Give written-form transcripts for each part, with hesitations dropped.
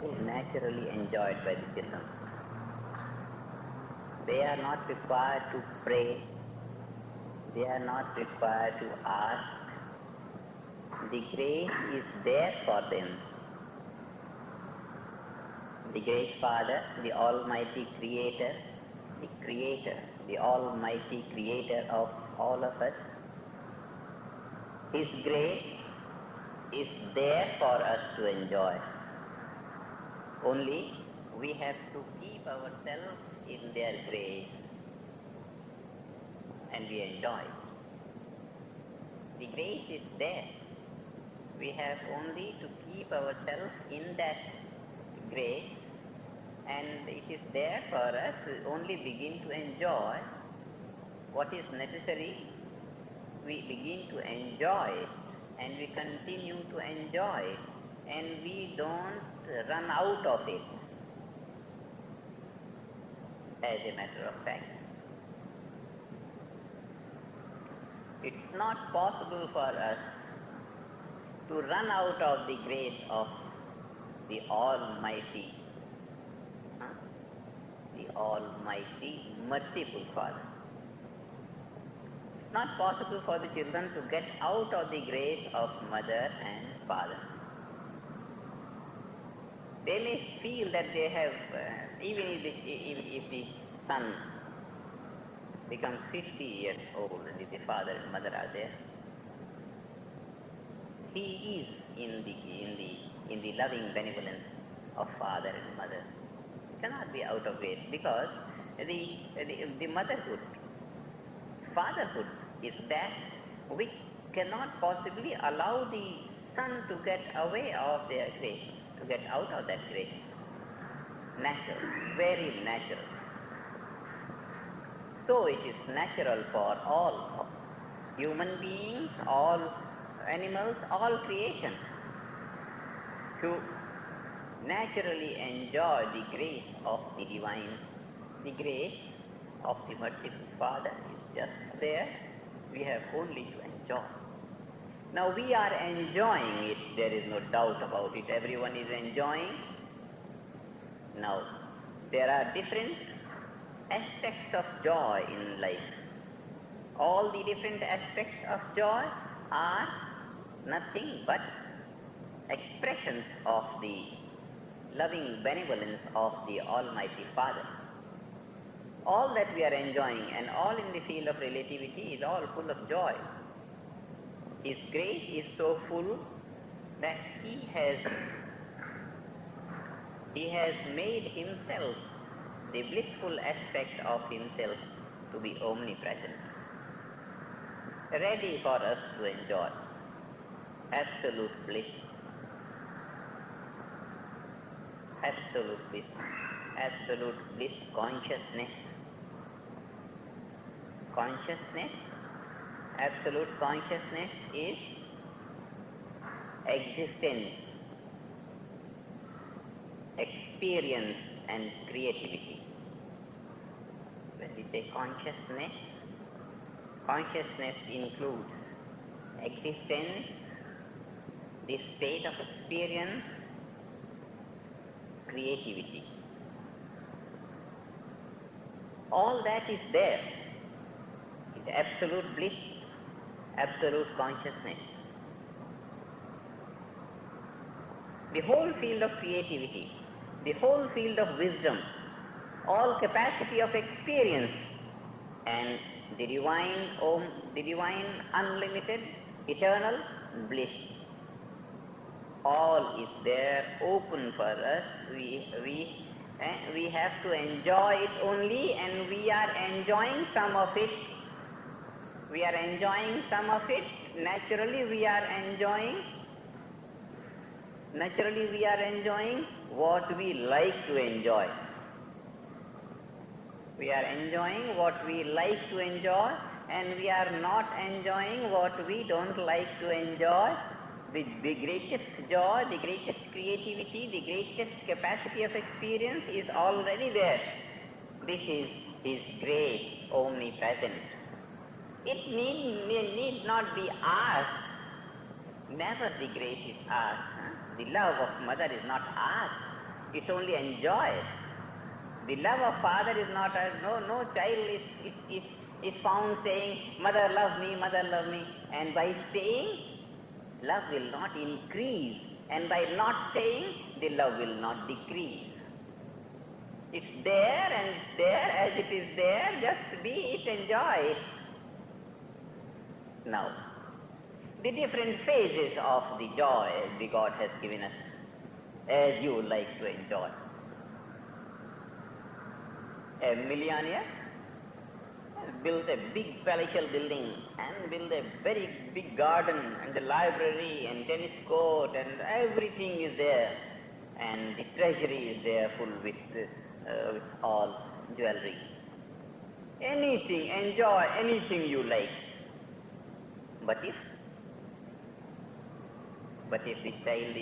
is naturally enjoyed by the children. They are not required to pray. They are not required to ask. The grace is there for them. The great Father, the Almighty Creator, the Almighty Creator of all of us, His grace is there for us to enjoy. Only we have to keep ourselves in their grace and we enjoy. The grace is there. We have only to keep ourselves in that grace, and it is there for us to only begin to enjoy what is necessary. We begin to enjoy it and we continue to enjoy it, and we don't run out of it. As a matter of fact, it's not possible for us to run out of the grace of the Almighty, merciful Father. It's not possible for the children to get out of the grace of mother and father. They may feel that they have, even if the son becomes 50 years old and if the father and mother are there, he is in the loving benevolence of father and mother. He cannot be out of grace, because the motherhood, fatherhood is that we cannot possibly allow the son to get away of their grace, to get out of that grace. Natural, very natural. So it is natural for all human beings, all animals, all creation to naturally enjoy the grace of the divine. The grace of the merciful Father is just there. We have only to enjoy. Now we are enjoying it, there is no doubt about it. Everyone is enjoying. Now, there are different aspects of joy in life. All the different aspects of joy are nothing but expressions of the loving benevolence of the Almighty Father. All that we are enjoying and all in the field of relativity is all full of joy. His grace is so full that He has made Himself, the blissful aspect of Himself, to be omnipresent, ready for us to enjoy. Absolute bliss. Absolute bliss. Absolute bliss consciousness. Consciousness, absolute consciousness is existence, experience and creativity. When we say consciousness, consciousness includes existence, the state of experience, creativity. All that is there. It's absolute bliss, absolute consciousness. The whole field of creativity, the whole field of wisdom, all capacity of experience, and the divine unlimited eternal bliss, all is there open for us. We have to enjoy it only, and we are enjoying some of it. We are enjoying some of it. Naturally we are enjoying what we like to enjoy. We are enjoying what we like to enjoy, and we are not enjoying what we don't like to enjoy. The greatest joy, the greatest creativity, the greatest capacity of experience is already there. This is His grace, omnipresent. It need not be asked. Never the grace is asked. The love of mother is not asked. It's only enjoyed. The love of Father is not, no child is found saying, Mother love me, and by saying, love will not increase, and by not saying, the love will not decrease. It's there and it's there as it is there, just be it, enjoy it. Now, the different phases of the joy the God has given us, as you would like to enjoy. A millionaire built a big palatial building and built a very big garden and a library and tennis court and everything is there, and the treasury is there full with all jewelry. Anything, enjoy anything you like. But if the child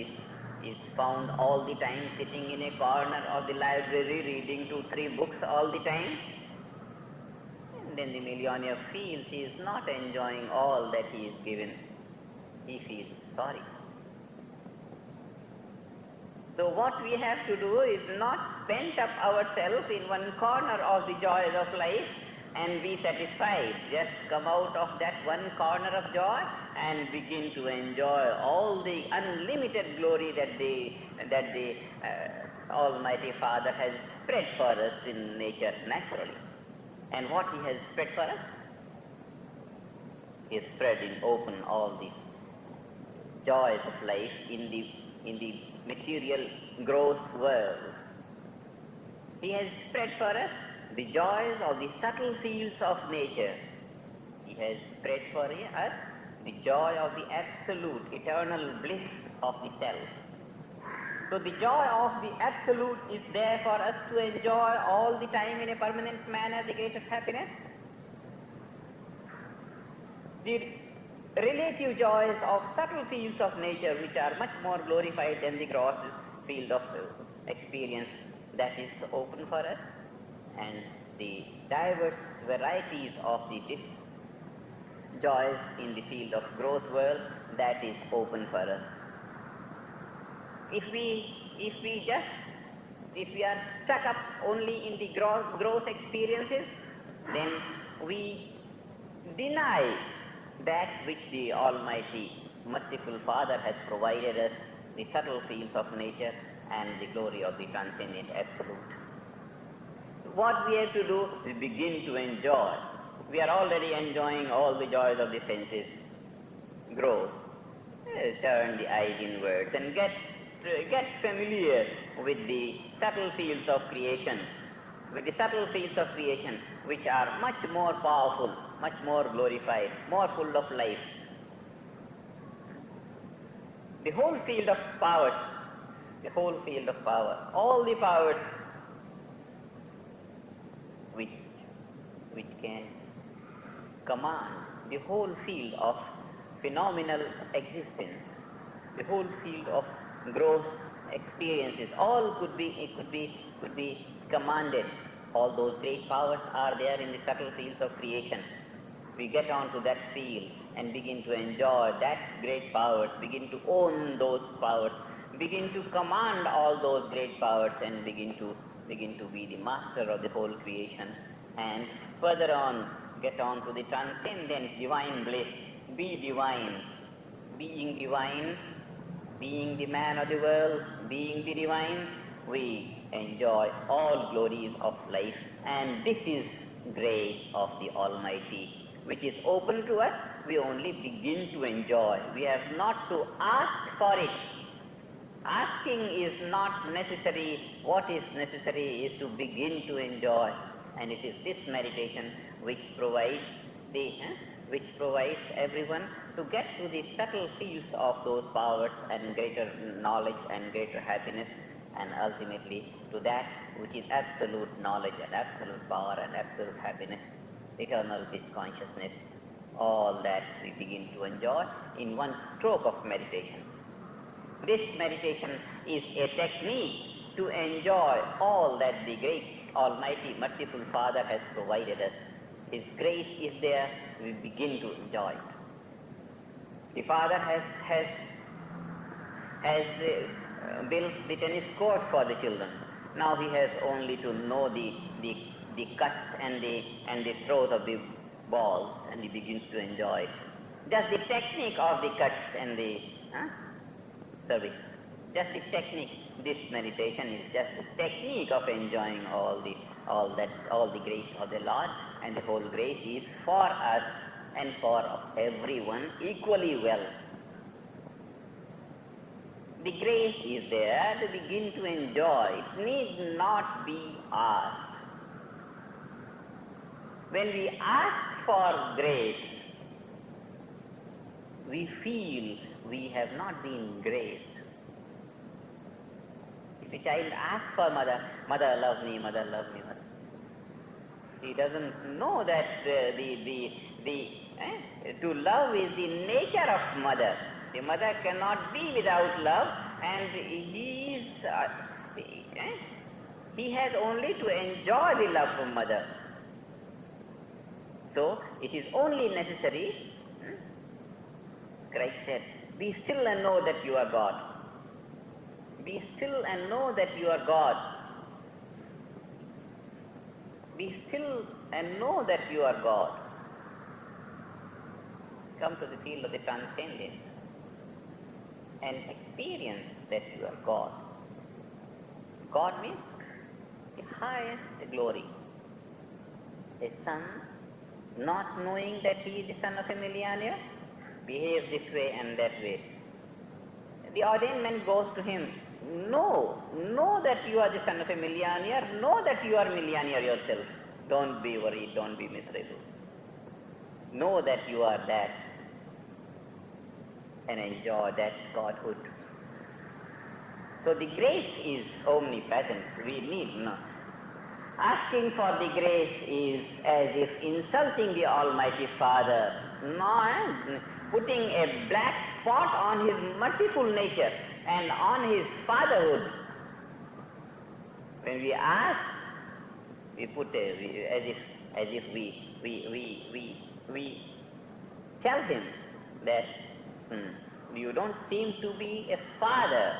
is found all the time sitting in a corner of the library reading 2-3 books all the time, and then the millionaire feels he is not enjoying all that he is given. He feels sorry. So what we have to do is not pent up ourselves in one corner of the joys of life and be satisfied. Just come out of that one corner of joy and begin to enjoy all the unlimited glory that the Almighty Father has spread for us in nature naturally. And what He has spread for us? He has spread in open all the joys of life in the material growth world. He has spread for us the joys of the subtle fields of nature. He has spread for us the joy of the absolute, eternal bliss of the self. So the joy of the absolute is there for us to enjoy all the time in a permanent manner, the greatest happiness. The relative joys of subtle fields of nature, which are much more glorified than the gross field of experience, that is open for us, and the diverse varieties of the joys in the field of growth world, that is open for us. If we are stuck up only in the gross experiences, then we deny that which the Almighty Merciful Father has provided us, the subtle fields of nature and the glory of the transcendent absolute. What we have to do is begin to enjoy. We are already enjoying all the joys of the senses. Grow, turn the eyes inwards and get familiar with the subtle fields of creation, which are much more powerful, much more glorified, more full of life. The whole field of power, all the powers which can command the whole field of phenomenal existence, the whole field of gross experiences, all could be commanded. All those great powers are there in the subtle fields of creation. We get onto that field and begin to enjoy that great powers, begin to own those powers, begin to command all those great powers, and begin to be the master of the whole creation. And further on, get on to the transcendent divine bliss. Be divine, being divine, being the man of the world, being the divine, we enjoy all glories of life, and this is grace of the Almighty, which is open to us. We only begin to enjoy. We have not to ask for it. Asking is not necessary. What is necessary is to begin to enjoy, and it is this meditation which provides everyone to get to the subtle fields of those powers and greater knowledge and greater happiness, and ultimately to that which is absolute knowledge and absolute power and absolute happiness, eternal bliss consciousness. All that we begin to enjoy in one stroke of meditation. This meditation is a technique to enjoy all that the great Almighty Merciful Father has provided us. His grace is there, we begin to enjoy it. The Father has builds the tennis court for the children. Now he has only to know the cuts and the throws of the balls, and he begins to enjoy just the technique of the cuts and the service. Just the technique. This meditation is just the technique of enjoying all the grace of the Lord, and the whole grace is for us and for everyone equally well. The grace is there to begin to enjoy. It need not be asked. When we ask for grace, we feel we have not been graced. If a child asks for mother, mother love me, mother love me, mother. He doesn't know that to love is the nature of mother. The mother cannot be without love, and he has only to enjoy the love from mother. So it is only necessary, Christ said, be still and know that you are God. Be still and know that you are God. Be still and know that you are God. Come to the field of the transcendent and experience that you are God. God means the highest glory. A son, not knowing that he is the son of a millionaire, behaves this way and that way. The ordained man goes to him, know that you are the son of a millionaire, know that you are a millionaire yourself. Don't be worried, don't be miserable. Know that you are that and enjoy that godhood. So the grace is omnipresent. We need not. Asking for the grace is as if insulting the Almighty Father, putting a black spot on His merciful nature and on His fatherhood. When we ask, we put as if we tell Him that you don't seem to be a father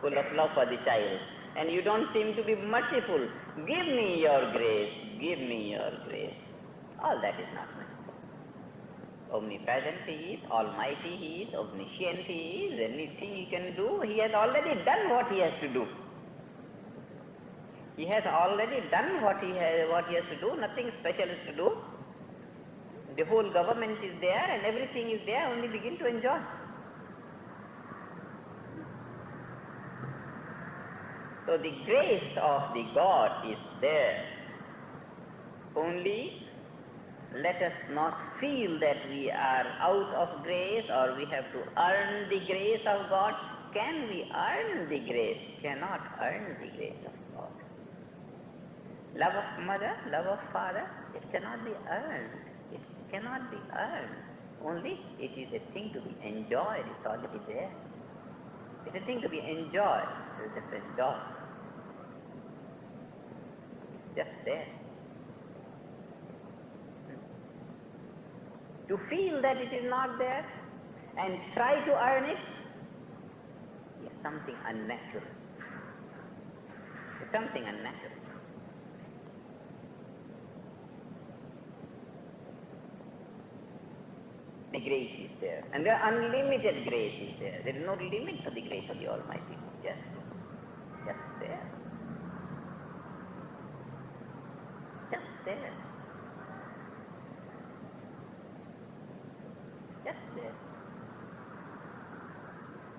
full of love for the child, and you don't seem to be merciful. Give me your grace, give me your grace. All that is not necessary. Omnipresent He is, Almighty He is, omniscient He is. Anything He can do, He has already done what He has to do. He has already done what He has to do. Nothing special is to do. The whole government is there and everything is there. Only begin to enjoy. So the grace of the God is there. Only let us not feel that we are out of grace or we have to earn the grace of God. Can we earn the grace? Cannot earn the grace of God. Love of mother, love of father, it cannot be earned. It cannot be earned. Only it is a thing to be enjoyed. It's already there. It's a thing to be enjoyed. It's just enjoyed. It's just there. To feel that it is not there and try to earn it is something unnatural. It's something unnatural. The grace is there, and the unlimited grace is there. There is no limit to the grace of the Almighty. Just there. Just there. Just there.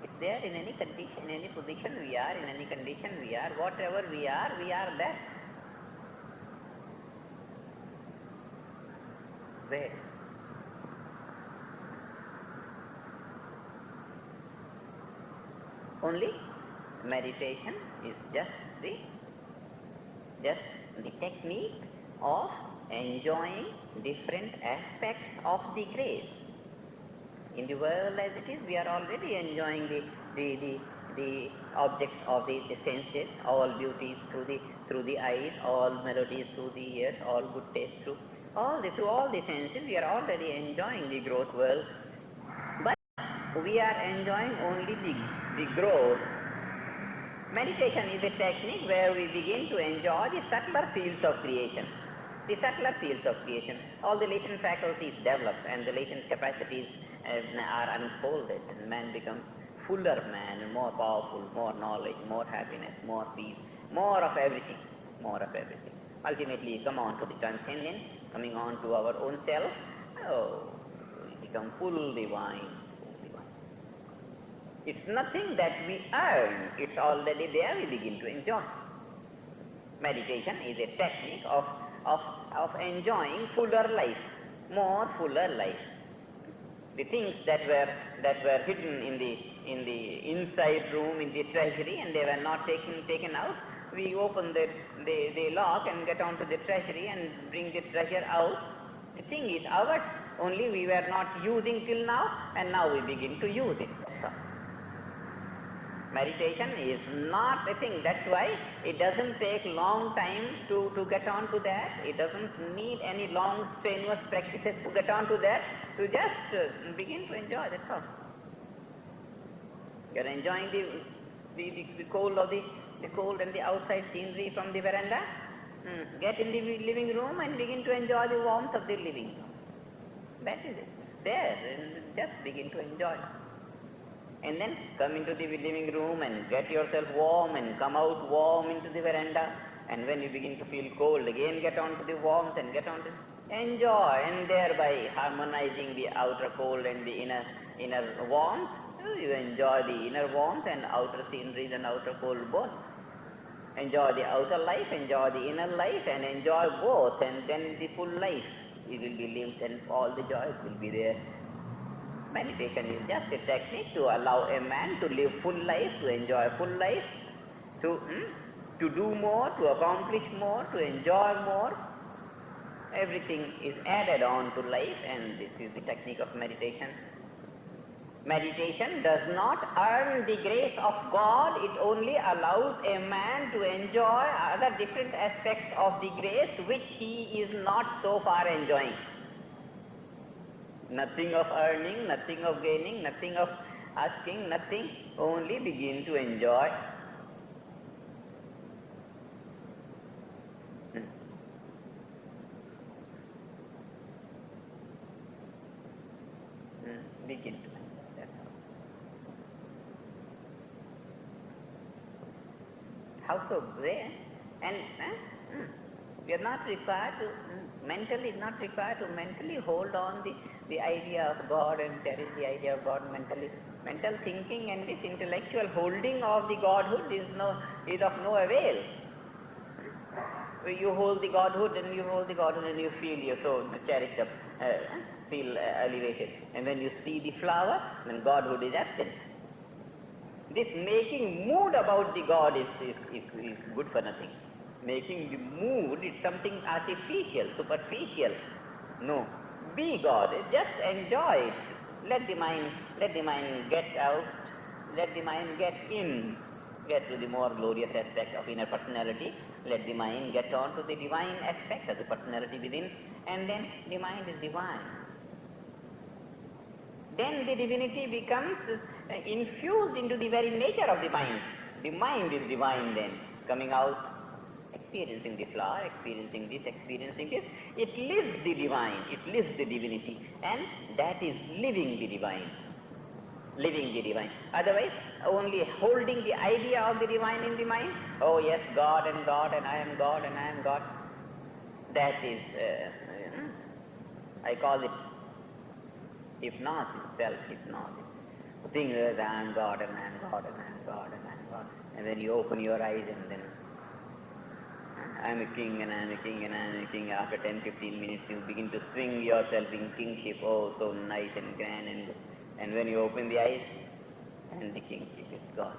It's there in any condition, in any position we are, in any condition we are, whatever we are there. Where? Only meditation is just the technique of enjoying different aspects of the grace. In the world as it is, we are already enjoying the objects of the senses, all beauties through the eyes, all melodies through the ears, all good taste through all the senses. We are already enjoying the gross world. But we are enjoying only the growth Meditation is a technique where we begin to enjoy the subtler fields of creation. The subtler fields of creation, all the latent faculties develop and the latent capacities are unfolded, and man becomes fuller man and more powerful, more knowledge, more happiness, more peace, more of everything, more of everything. Ultimately, come on to the transcendence, coming on to our own self, we become full divine, full divine. It's nothing that we earn, it's already there, we begin to enjoy. Meditation is a technique of enjoying fuller life, more fuller life. The things that were hidden in the inside room, in the treasury, and they were not taken out, we open the lock and get onto the treasury and bring the treasure out. The thing is ours, only we were not using till now, and now we begin to use it. That's all. Meditation is not a thing. That's why it doesn't take long time to get on to that. It doesn't need any long strenuous practices to get on to that. To just begin to enjoy, that's all. You're enjoying the cold of the cold and the outside scenery from the veranda. Get in the living room and begin to enjoy the warmth of the living room. That is it. There, and just begin to enjoy. And then come into the living room and get yourself warm and come out warm into the veranda. And when you begin to feel cold, again get onto the warmth and get on to enjoy, and thereby harmonizing the outer cold and the inner warmth. You enjoy the inner warmth and outer sceneries and outer cold both. Enjoy the outer life, enjoy the inner life, and enjoy both, and then the full life it will be lived and all the joys will be there. Meditation is just a technique to allow a man to live full life, to enjoy full life, to do more, to accomplish more, to enjoy more. Everything is added on to life, and this is the technique of meditation. Meditation does not earn the grace of God, it only allows a man to enjoy other different aspects of the grace which he is not so far enjoying. Nothing of earning, nothing of gaining, nothing of asking, nothing, only begin to enjoy. Begin to. How so great? And we are not required to, mentally not required to mentally hold on the idea of God and cherish the idea of God mentally. Mental thinking and this intellectual holding of the Godhood is of no avail. You hold the Godhood and you hold the Godhood and you feel you're so cherished up, feel elevated. And when you see the flower, then Godhood is absent. This making mood about the God is good for nothing. Making the mood is something artificial, superficial. No. Be God. Just enjoy it. Let the mind get out. Let the mind get in. Get to the more glorious aspect of inner personality. Let the mind get on to the divine aspect of the personality within. And then the mind is divine. Then the divinity becomes infused into the very nature of the mind. The mind is divine then, coming out, experiencing the flower, experiencing this, it lives the divine, it lives the divinity, and that is living the divine. Living the divine. Otherwise, only holding the idea of the divine in the mind, oh yes, God, and I am God, and I am God. That is, I call it hypnosis, self-hypnosis. The thing is, I am God, and I am God, and I am God, and I am God. And then you open your eyes and then I am a king, and I am a king, and I am a king. After 10-15 minutes you begin to swing yourself in kingship. Oh, so nice and grand, and when you open the eyes, and the kingship is gone.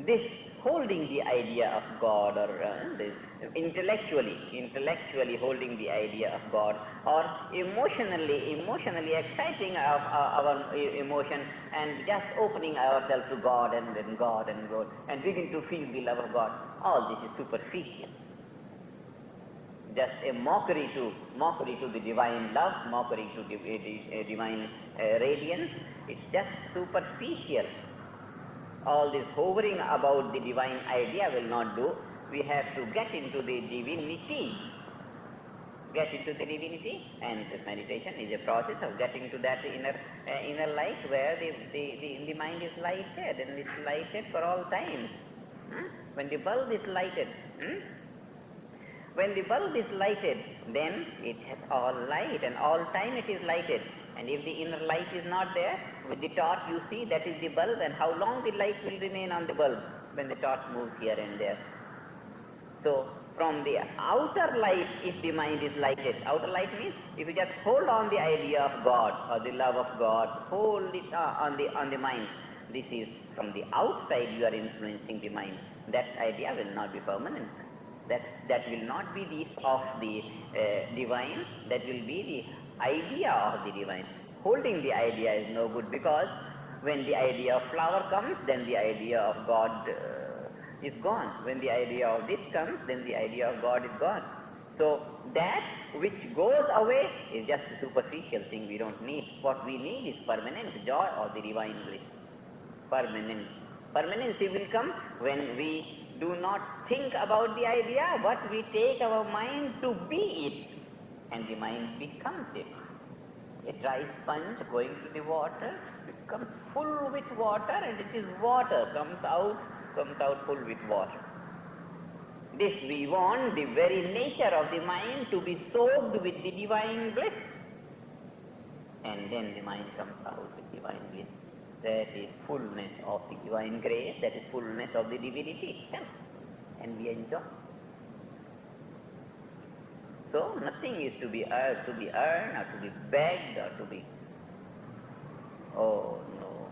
This holding the idea of God, or this intellectually holding the idea of God, or emotionally exciting our emotion and just opening ourselves to God and then God and begin to feel the love of God. All this is superficial. Just a mockery to the divine love, mockery to the divine radiance. It's just superficial. All this hovering about the divine idea will not do. We have to get into the divinity. Get into the divinity, and this meditation is a process of getting to that inner light where the mind is lighted, and it's lighted for all time. When the bulb is lighted, when the bulb is lighted, then it has all light, and all time it is lighted. And if the inner light is not there, with the torch you see that is the bulb, and how long the light will remain on the bulb when the torch moves here and there. So from the outer light, if the mind is lighted, outer light means if you just hold on the idea of God or the love of God, hold it on the mind. This is from the outside you are influencing the mind. That idea will not be permanent. That will not be the of the divine. That will be the idea of the divine. Holding the idea is no good, because when the idea of flower comes, then the idea of God is gone. When the idea of this comes, then the idea of God is gone. So that which goes away is just a superficial thing we don't need. What we need is permanent joy or the divine bliss. Permanency will come when we do not think about the idea, but we take our mind to be it, and the mind becomes it. A dry sponge going to the water becomes full with water, and it is water, comes out full with water. This we want the very nature of the mind to be soaked with the divine bliss, and then the mind comes out with divine bliss. That is fullness of the divine grace, that is fullness of the divinity itself, and we enjoy. So nothing is to be earned, or to be begged, or to be, oh no.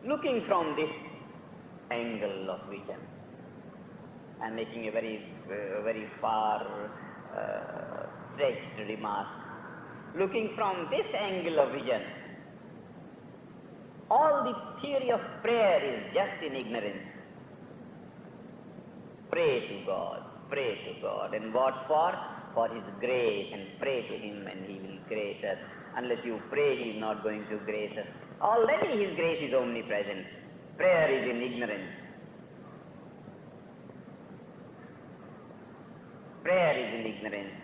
Looking from this angle of vision, and making a very far stretched remark, looking from this angle of vision, all the theory of prayer is just in ignorance. Pray to God, and what for? For His grace, and pray to Him and He will grace us. Unless you pray, He is not going to grace us. Already His grace is omnipresent. Prayer is in ignorance. Prayer is in ignorance.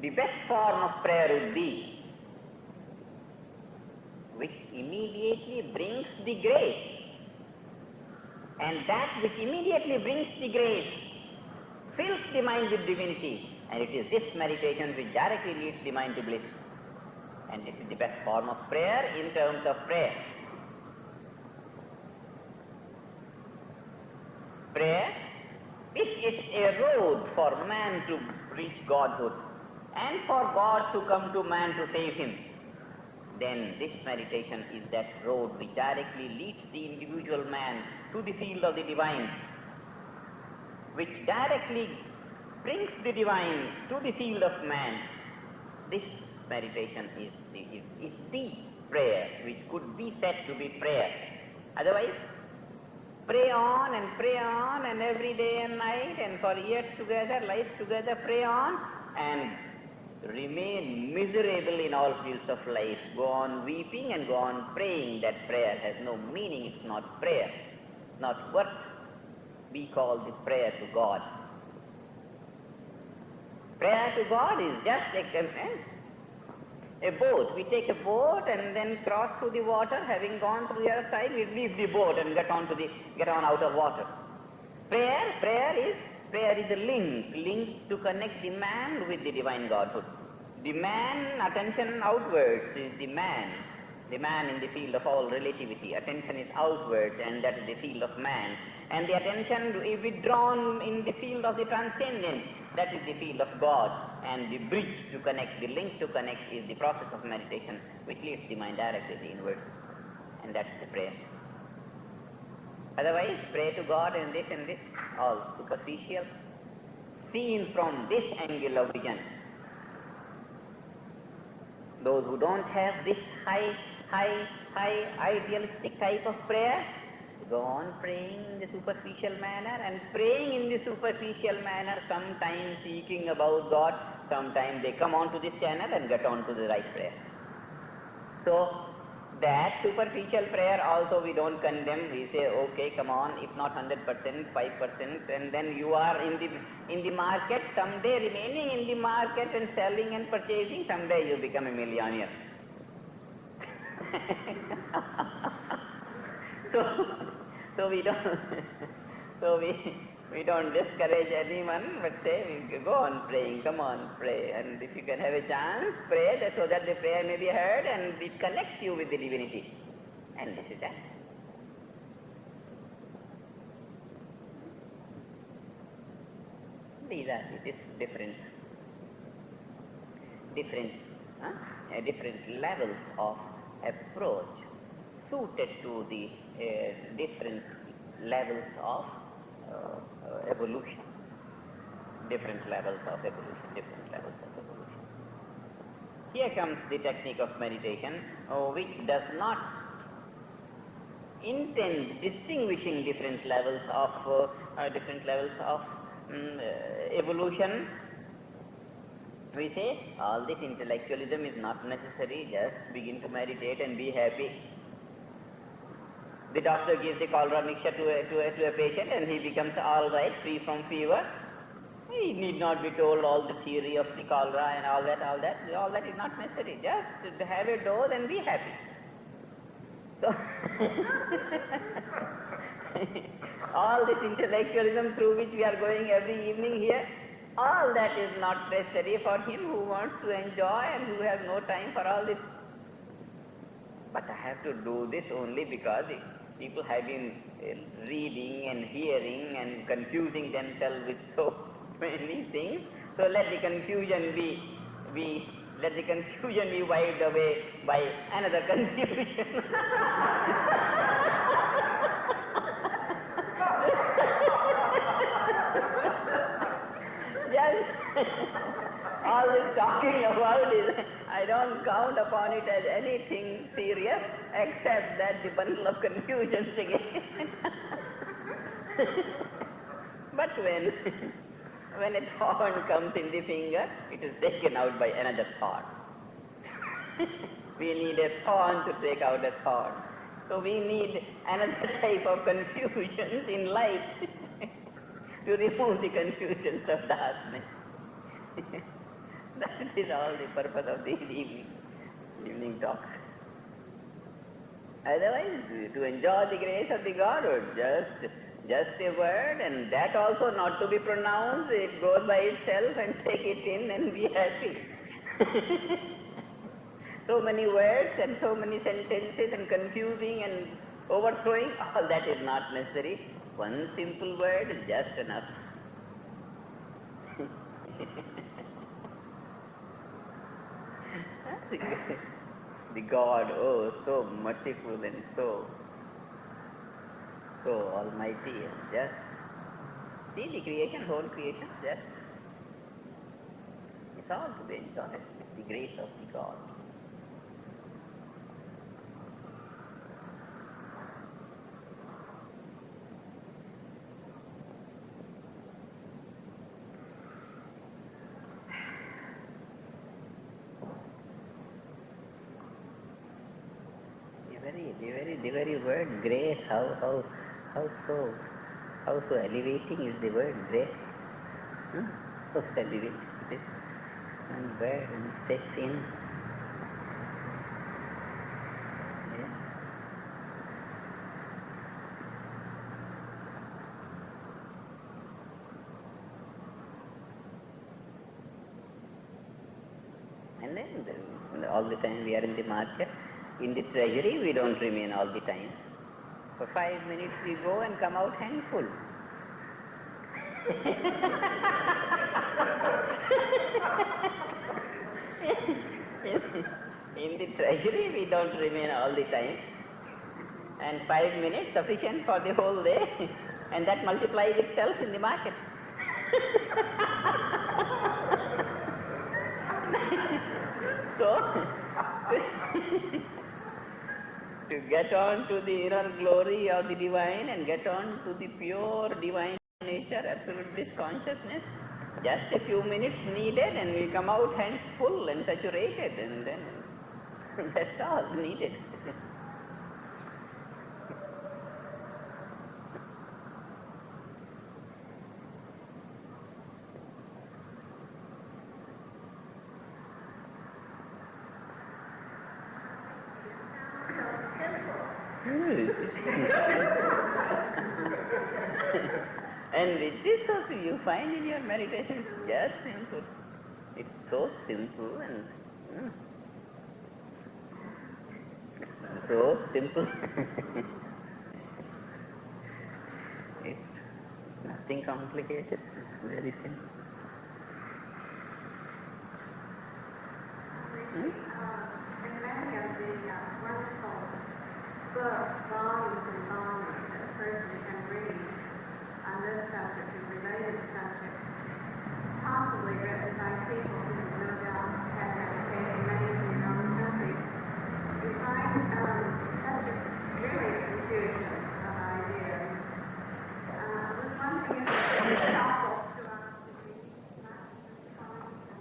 The best form of prayer would be which immediately brings the grace. And that which immediately brings the grace fills the mind with divinity. And it is this meditation which directly leads the mind to bliss. And this is the best form of prayer in terms of prayer. Prayer, if it's a road for man to reach godhood, and for God to come to man to save him, then this meditation is that road which directly leads the individual man to the field of the divine, which directly brings the divine to the field of man. This meditation is the prayer which could be said to be prayer. Otherwise, pray on, and every day and night, and for years together, life together, pray on, and remain miserable in all fields of life. Go on weeping and go on praying. That prayer has no meaning. It's not prayer. It's not what we call the prayer to God. Prayer to God is just like a boat. We take a boat and then cross through the water. Having gone through the other side, we leave the boat and get on out of water. Prayer is a link to connect the man with the divine godhood. The man, attention outwards, is the man in the field of all relativity. Attention is outwards, and that is the field of man. And the attention is withdrawn in the field of the transcendent. That is the field of God. And the bridge to connect, the link to connect, is the process of meditation, which leads the mind directly inward. And that's the prayer. Otherwise, pray to God and this, all superficial. Seen from this angle of vision, those who don't have this high idealistic type of prayer, go on praying in the superficial manner, and praying in the superficial manner, sometimes seeking about God, sometimes they come on to this channel and get on to the right prayer. So that superficial prayer also we don't condemn. We say, okay, come on, if not 100%, 5%, and then you are in the market, someday remaining in the market and selling and purchasing, someday you become a millionaire. So we don't we don't discourage anyone, but say, go on praying, come on, pray, and if you can have a chance, pray so that the prayer may be heard and it connects you with the divinity. And this is that. These are different levels of approach suited to the different levels of evolution. Different levels of evolution. Here comes the technique of meditation, which does not intend distinguishing different levels of evolution. We say all this intellectualism is not necessary, just begin to meditate and be happy. The doctor gives the cholera mixture to a patient and he becomes all right, free from fever. He need not be told all the theory of the cholera and all that. All that is not necessary. Just have a dose and be happy. So, all this intellectualism through which we are going every evening here, all that is not necessary for him who wants to enjoy and who has no time for all this. But I have to do this only because people have been reading and hearing and confusing themselves with so many things. So let the confusion be wiped away by another confusion. Just all this talking about is, I don't count upon it as anything serious except that the bundle of confusions again. But when a thorn comes in the finger, it is taken out by another thorn. We need a thorn to take out a thorn. So we need another type of confusions in light to remove the confusions of darkness. That is all the purpose of the evening talk. Otherwise, to enjoy the grace of the Godhood, just a word, and that also not to be pronounced, it goes by itself, and take it in and be happy. So many words and so many sentences and confusing and overthrowing, all that is not necessary. One simple word is just enough. The God, oh, so merciful and so almighty, and just see the creation, whole creation, just it's all to be enjoyed, the grace of the God. The very word grace, how so elevating is the word grace. So elevating it is. One word and sets in. Yeah. And then all the time we are in the market. In the treasury, we don't remain all the time. For 5 minutes we go and come out handful. In the treasury, we don't remain all the time. And 5 minutes sufficient for the whole day. And that multiplies itself in the market. So, to get on to the inner glory of the divine and get on to the pure divine nature, absolute bliss consciousness. Just a few minutes needed and we come out hands full and saturated, and then that's all needed. And it is also, you find in your meditation, it's just simple. It's so simple and so simple. It's nothing complicated. It's very simple. In many of the wonderful books, volumes and volumes that a person can read on this subject and related subjects, possibly written by people who no doubt have educated many in their own countries, you find such a really confusion of ideas. One thing is helpful to us to be much colleagues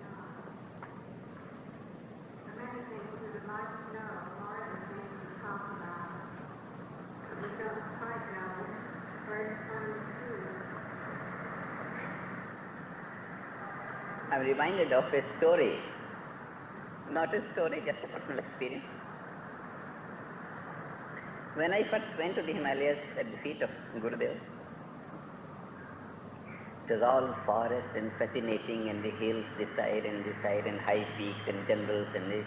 and many things we would like to know, more of the things we talk about, but we don't quite know where it's coming to. I'm reminded of a story, not a story, just a personal experience. When I first went to the Himalayas at the feet of Gurudev, it was all forest and fascinating, and the hills this side, and high peaks and jungles and this.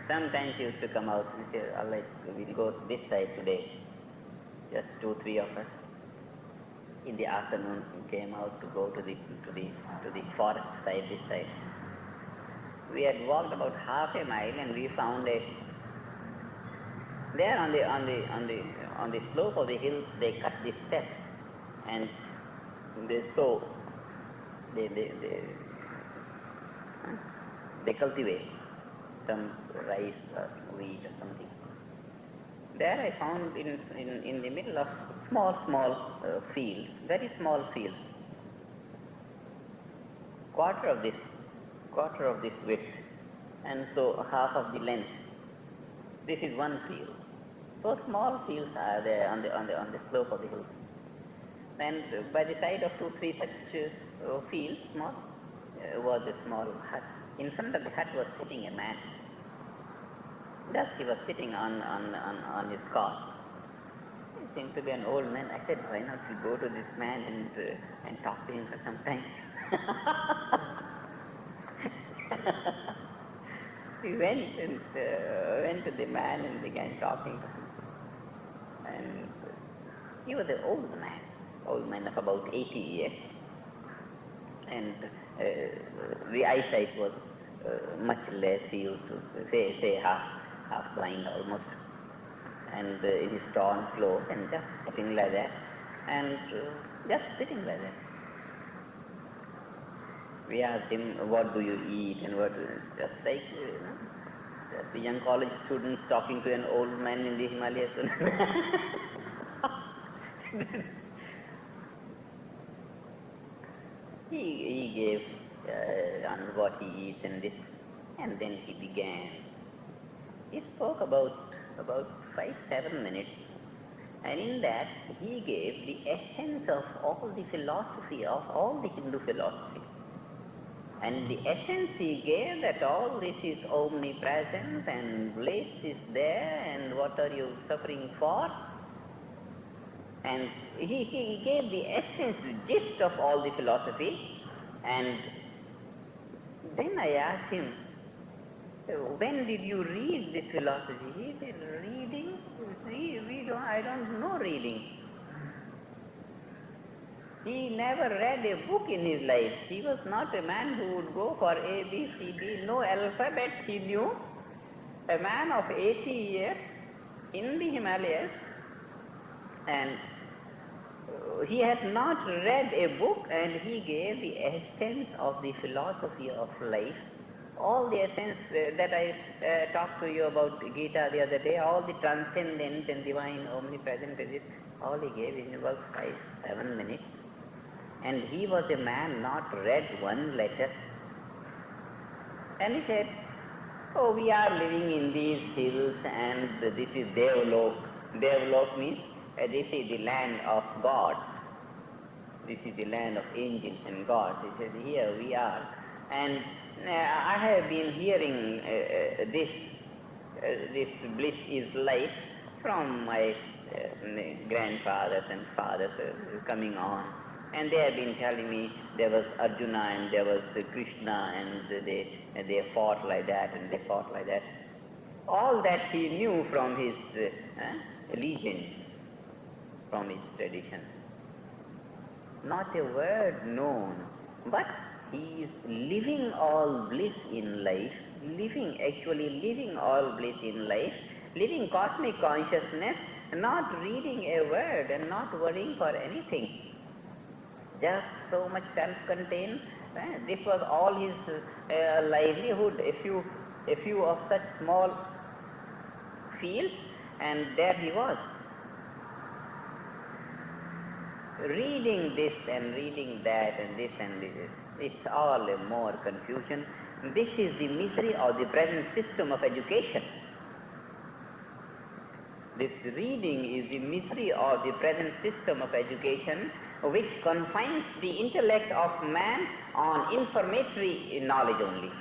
Sometimes he used to come out and say, all right, we'll go this side today. Just 2-3 of us. In the afternoon, we came out to go to the forest side, this side. We had walked about half a mile, and we found there on the slope of the hills, they cut the steps, and they sow, they cultivate some rice or wheat or something. There I found in the middle of small fields, very small fields, quarter of this width, and so half of the length. This is one field. So small fields are there on the slope of the hill. And by the side of 2-3 such fields, small, was a small hut. In front of the hut was sitting a man. Thus he was sitting on his cot. He seemed to be an old man. I said, why not you go to this man and talk to him for some time? He went to the man and began talking to him. And he was an old man of about 80 years. And the eyesight was much less. He used to say half blind almost. And in his torn clothes, and just sitting like that. And just sitting like that. We asked him, what do you eat, and what, just like, just the young college students talking to an old man in the Himalayas. He gave on what he eats and this, and then he began. He spoke about 5-7 minutes, and in that he gave the essence of all the philosophy, of all the Hindu philosophy. And the essence he gave, that all this is omnipresence and bliss is there, and what are you suffering for? And he gave the essence, the gist of all the philosophy. And then I asked him, when did you read this philosophy? He said, reading? I don't know reading. He never read a book in his life. He was not a man who would go for A, B, C, D. No alphabet he knew. A man of 80 years in the Himalayas, and he had not read a book, and he gave the essence of the philosophy of life All the essence that I talked to you about Gita the other day, all the transcendent and divine omnipresent is it, all he gave in about 5-7 minutes. And he was a man not read one letter. And he said, oh, we are living in these hills and this is Devlok. Devlok means this is the land of God. This is the land of angels and gods. He says, here we are. And I have been hearing this bliss is life from my grandfathers and fathers coming on. And they have been telling me there was Arjuna and there was Krishna and they fought like that and they fought like that. All that he knew from his legends, from his tradition. Not a word known, but he is living all bliss in life, actually living all bliss in life, living cosmic consciousness, not reading a word and not worrying for anything. Just so much self-contained. This was all his livelihood, a few of such small fields, and there he was. Reading this and reading that and this and this, it's all a more confusion. This is the misery of the present system of education. This reading is the misery of the present system of education, which confines the intellect of man on informatory knowledge only.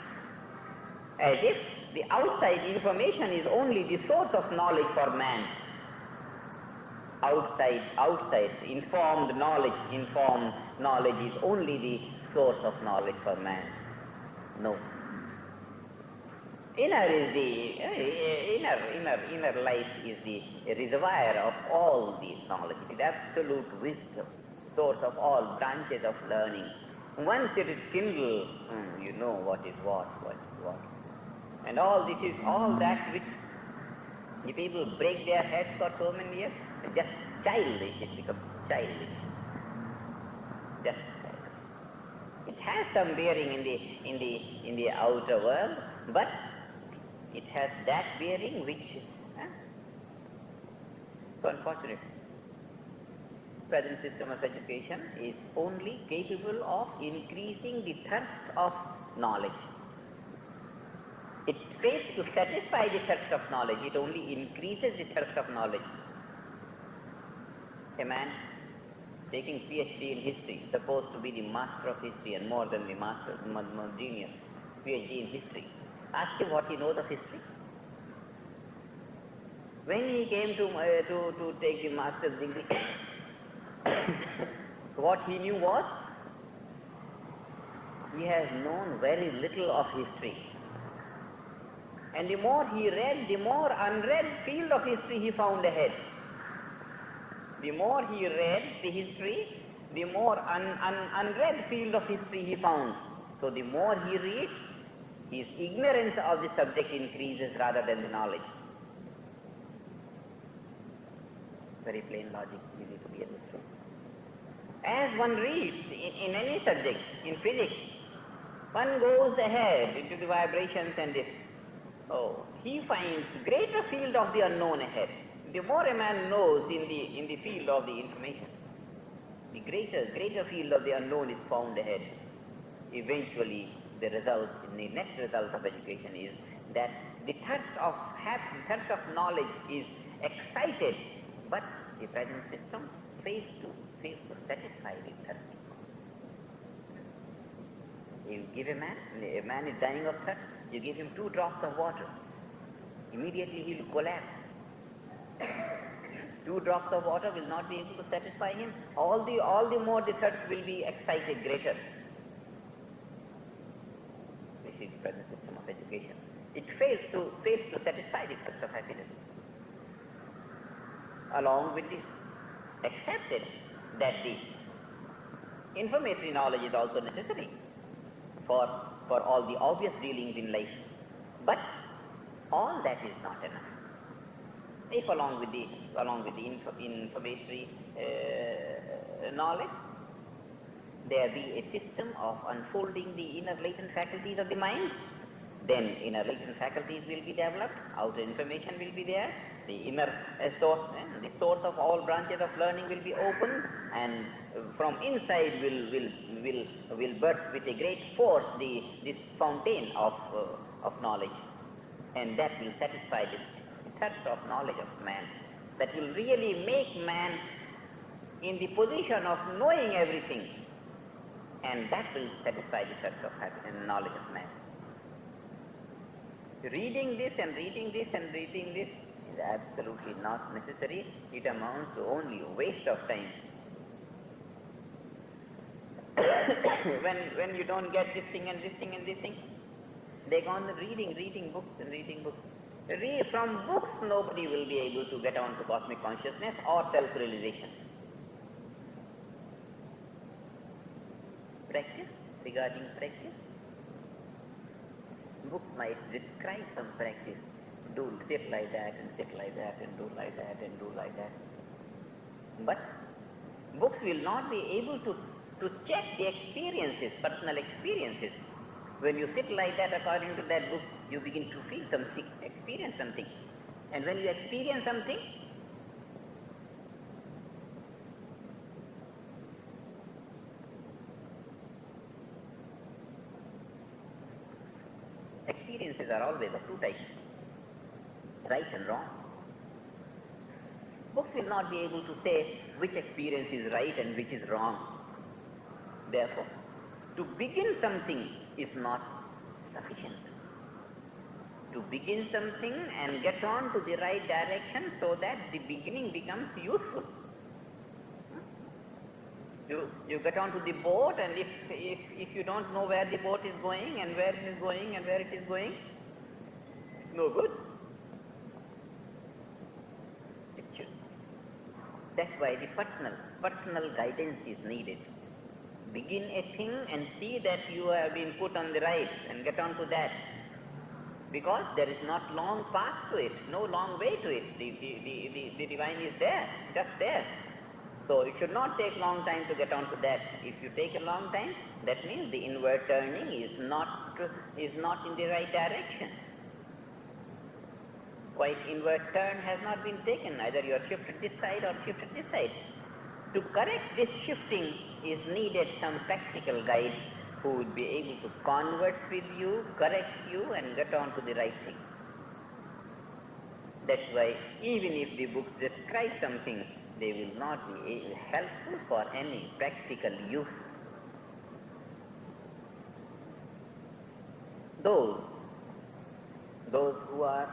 As if the outside information is only the source of knowledge for man. Outside, informed knowledge is only the source of knowledge for man. No. Inner life is the reservoir of all these knowledge. It is absolute wisdom, source of all branches of learning. Once it is kindled, you know what is what. And all this is all that which the people break their heads for so many years. Just childish, it becomes childish. Just childish. It has some bearing in the outer world, but it has that bearing which, so unfortunate. Present system of education is only capable of increasing the thirst of knowledge. It fails to satisfy the thirst of knowledge, it only increases the thirst of knowledge. A man taking PhD in history, supposed to be the master of history and more than the master, more genius, PhD in history. Ask him what he knows of history. When he came to take the master's degree, what he knew was, he has known very little of history. And the more he read, the more unread field of history he found ahead. The more he read the history, the more unread field of history he found. So the more he reads, his ignorance of the subject increases rather than the knowledge. Very plain logic, easy to be understood. As one reads in any subject, in physics, one goes ahead into the vibrations and this. Oh, he finds greater field of the unknown ahead. The more a man knows in the field of the information, the greater field of the unknown is found ahead. Eventually, the next result of education is that the thirst of knowledge is excited, but the present system fails to satisfy the thirst. You give a man is dying of thirst, you give him 2 drops of water, immediately he will collapse. 2 drops of water will not be able to satisfy him. All the more the thirst will be excited greater. This is the present system of education. It fails to satisfy the thirst of happiness. Along with this, accepted that the informatory knowledge is also necessary for all the obvious dealings in life. But all that is not enough. If along with the informatory knowledge, there be a system of unfolding the inner latent faculties of the mind, then inner latent faculties will be developed, outer information will be there, the inner source, the source of all branches of learning will be opened, and from inside will burst with a great force this fountain of knowledge, and that will satisfy this thirst of knowledge of man. That will really make man in the position of knowing everything, and that will satisfy the thirst of knowledge of man. Reading this and reading this and reading this is absolutely not necessary. It amounts to only a waste of time. when you don't get this thing and this thing and this thing, they go on reading books and reading books. From books, nobody will be able to get on to cosmic consciousness or self-realization. Practice, regarding practice, books might describe some practice. Do sit like that and sit like that and do like that and do like that. But books will not be able to check the experiences, personal experiences. When you sit like that according to that book, you begin to feel something, experience something. And when you experience something, experiences are always of two types, right and wrong. Books will not be able to say which experience is right and which is wrong. Therefore, to begin something is not sufficient. To begin something and get on to the right direction so that the beginning becomes useful. You get onto the boat, and if you don't know where the boat is going and where it is going and where it is going, it's no good. That's why the personal guidance is needed. Begin a thing and see that you have been put on the right and get on to that. Because there is not long path to it, no long way to it. The divine is there, just there. So it should not take long time to get on to that. If you take a long time, that means the inward turning is not in the right direction. Quite inward turn has not been taken. Either you are shifted this side or shifted this side. To correct this shifting is needed some practical guide who would be able to converse with you, correct you, and get on to the right thing. That's why even if the books describe something, they will not be helpful for any practical use. Those who are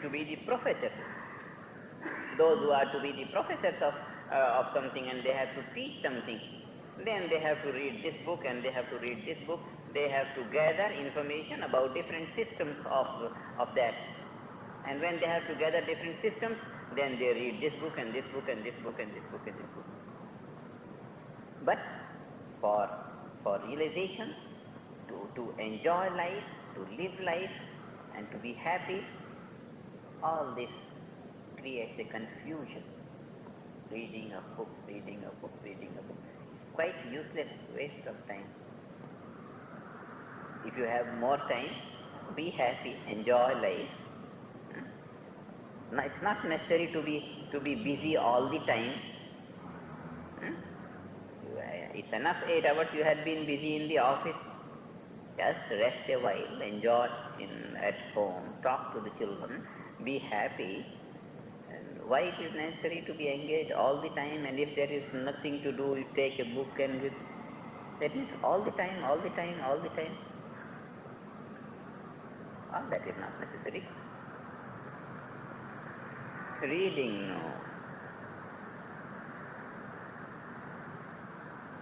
to be the professors, those who are to be the professors of something, and they have to teach something, then they have to read this book and they have to read this book. They have to gather information about different systems of that. And when they have to gather different systems, then they read this book and this book and this book and this book and this book. But for realization, to enjoy life, to live life, and to be happy, all this creates a confusion. Reading a book. Quite useless waste of time. If you have more time, be happy, enjoy life. No, it's not necessary to be busy all the time. It's enough 8 hours you had been busy in the office. Just rest a while, enjoy at home, talk to the children, be happy. And why it is necessary to be engaged all the time? And if there is nothing to do, you take a book and that is all the time. All that is not necessary. Reading, no.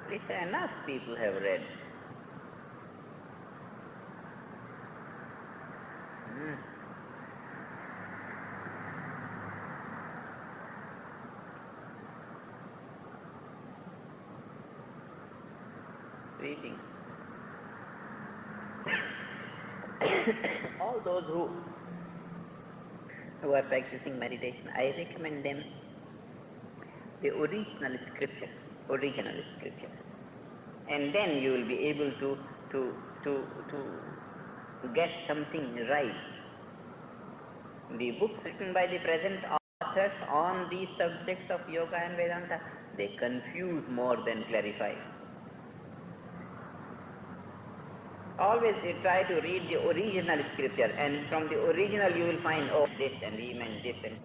It's enough people have read. Reading. All those who are practicing meditation, I recommend them the original scriptures. and then you will be able to get something right. The books written by the present authors on these subjects of yoga and Vedanta, they confuse more than clarify. Always try to read the original scripture, and from the original you will find, oh, this and he meant this, and